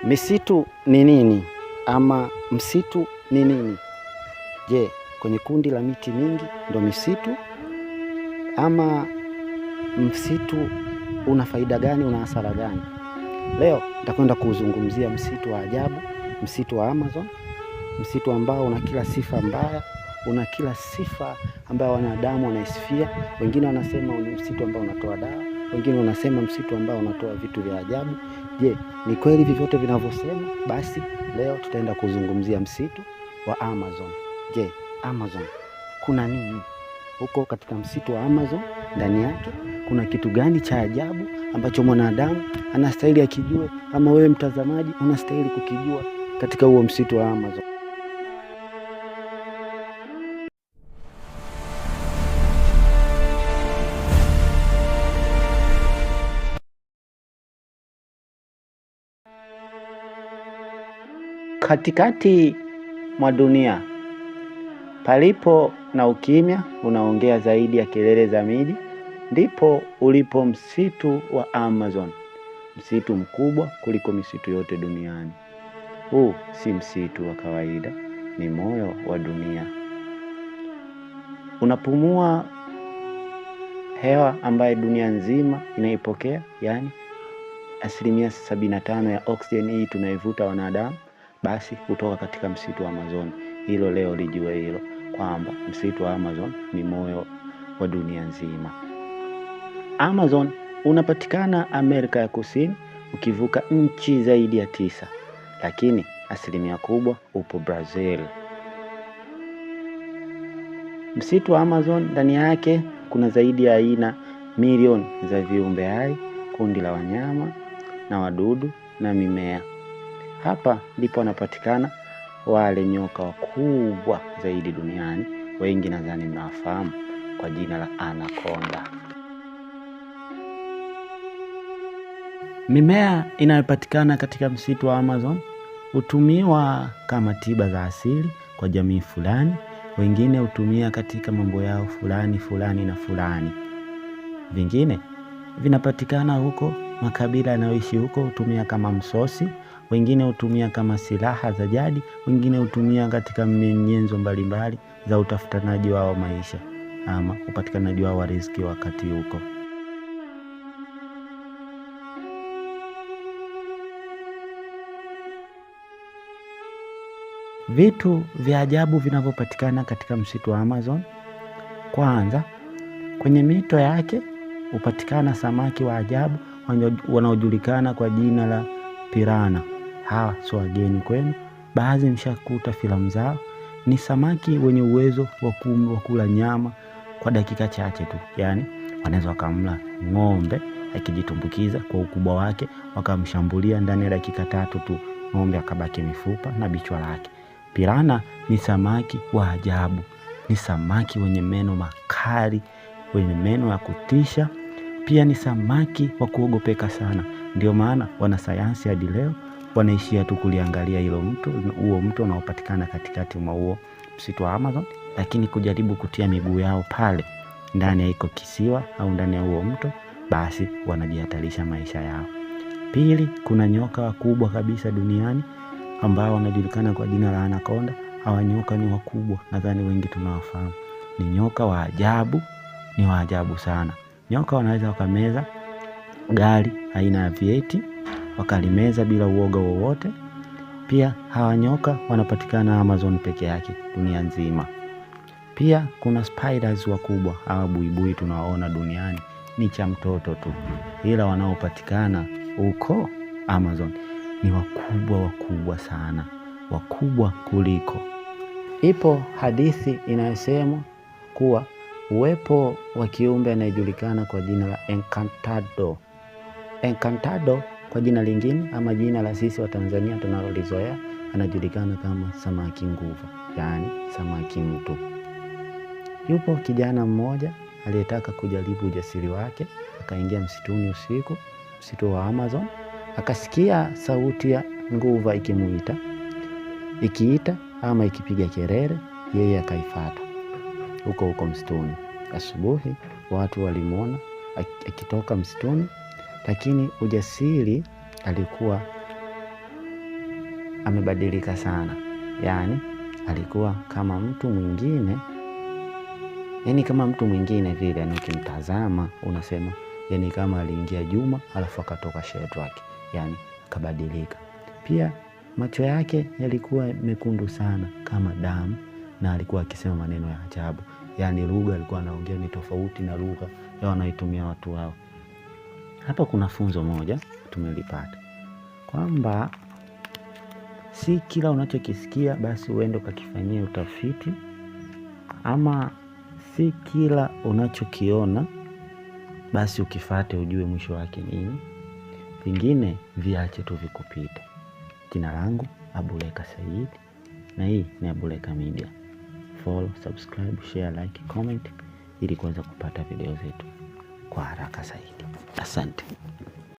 Misitu ni nini? Ama msitu ni nini? Je, kwenye kundi la miti mingi ndo misitu? Ama msitu una faida gani, una hasara gani? Leo nitakwenda kuzungumzia msitu wa ajabu, msitu wa Amazon, msitu ambao una kila sifa mbaya, una kila sifa ambayo wanadamu wanaisifia. Wengine wanasema ni msitu ambao unatoa dawa, wengine wanasema msitu ambao unatoa vitu vya ajabu. Je, ni kweli hivi vyote vinavyosema? Basi leo tutaenda kuzungumzia msitu wa Amazon. Je, Amazon kuna nini huko katika msitu wa Amazon? Ndani yake kuna kitu gani cha ajabu ambacho mwanadamu anastahili akijue, ama wewe mtazamaji unastahili kukijua katika huo msitu wa Amazon? Katikati mwa dunia palipo na ukimya unaongea zaidi ya kelele za miji, ndipo ulipo msitu wa Amazon, msitu mkubwa kuliko misitu yote duniani. Huu si msitu wa kawaida, ni moyo wa dunia. Unapumua hewa ambayo dunia nzima inaipokea, yani 75% ya oksijeni hii tunaivuta wanadamu, basi kutoka katika msitu wa Amazon. Hilo leo lijue hilo, kwamba msitu wa Amazon ni moyo wa dunia nzima. Amazon unapatikana Amerika ya Kusini, ukivuka nchi zaidi ya 9, lakini asilimia kubwa upo Brazil. Msitu wa Amazon ndani yake kuna zaidi ya aina milioni za viumbe hai, kundi la wanyama na wadudu na mimea. Hapa ndipo wanapatikana wale nyoka wakubwa zaidi duniani, wengi nadhani mnawafahamu kwa jina la anaconda. Mimea inayopatikana katika msitu wa Amazon hutumiwa kama tiba za asili kwa jamii fulani, wengine hutumia katika mambo yao fulani na fulani. Vingine vinapatikana huko, makabila yanayoishi huko hutumia kama msosi, wengine hutumia kama silaha za jadi, wengine hutumia katika nyenzo mbalimbali za utafutanaji wao maisha ama upatikanaji wao wa riziki wakati huko. Vitu vya ajabu vinavyopatikana katika msitu wa Amazon. Kwanza, kwenye mito yake hupatikana samaki wa ajabu wanaojulikana kwa jina la piranha. Hawa sio wageni kwenu, baadhi mshakuta filamu zao. Ni samaki wenye uwezo wa kula nyama kwa dakika chache tu. Yani wanaweza wakamla ng'ombe akijitumbukiza kwa ukubwa wake, wakamshambulia ndani ya dakika 3 tu, ng'ombe akabaki mifupa na bichwa lake. Piranha ni samaki wa ajabu, ni samaki wenye meno makali, wenye meno ya kutisha. Pia ni samaki wa kuogopeka sana. Ndio maana wanasayansi hadi leo wanaishia tu kuliangalia huo mto unaopatikana katikati mwa huo msitu wa Amazon, lakini kujaribu kutia miguu yao pale ndani ya iko kisiwa au ndani ya huo mto, basi wanajihatarisha maisha yao. Pili, kuna nyoka wakubwa kabisa duniani ambao wanajulikana kwa jina la anaconda. Hawa nyoka ni wakubwa, nadhani wengi tunawafahamu. Ni nyoka wa ajabu, ni wa ajabu sana. Nyoka wanaweza wakameza gari aina ya V8, wakalimeza bila uoga wowote. Pia hawa nyoka wanapatikana Amazon peke yake dunia nzima. Pia kuna spiders wakubwa. Hawa buibui tunawaona duniani ni cha mtoto tu, ila wanaopatikana huko Amazon ni wakubwa sana, wakubwa kuliko. Ipo hadithi inayosema kuwa uwepo wa kiumbe anayejulikana kwa jina la Encantado. Encantado kwa jina lingine ama jina la sisi wa Tanzania tunalolizoea, anajulikana kama samaki nguva, yani samaki mtu. Yupo kijana mmoja aliyetaka kujaribu ujasiri wake, akaingia msituni usiku, msitu wa Amazon. Akasikia sauti ya nguva ikimuita, ikiita ama ikipiga kelele, yeye akaifuata huko msituni. Asubuhi watu walimuona akitoka msituni, lakini ujasiri alikuwa amebadilika sana. Yani alikuwa kama mtu mwingine, yani kama mtu mwingine vile, yani ukimtazama unasema yani kama aliingia Juma alafu akatoka Shedrack, yani akabadilika. Pia macho yake yalikuwa mekundu sana kama damu, na alikuwa akisema maneno ya ajabu. Yani lugha alikuwa anaongea ni tofauti na lugha ya wanaitumia watu wao. Hapa kuna funzo moja tumelipata, kwamba si kila unachokisikia basi uende ukakifanyia utafiti, ama si kila unachokiona basi ukifate ujue mwisho wake nini. Vingine viache tu vikupite. Jina langu Abuleka Said, na hii ni Abuleka Media. Follow, subscribe, share, like, comment ili kuweza kupata video zetu kwa haraka zaidi. Asante.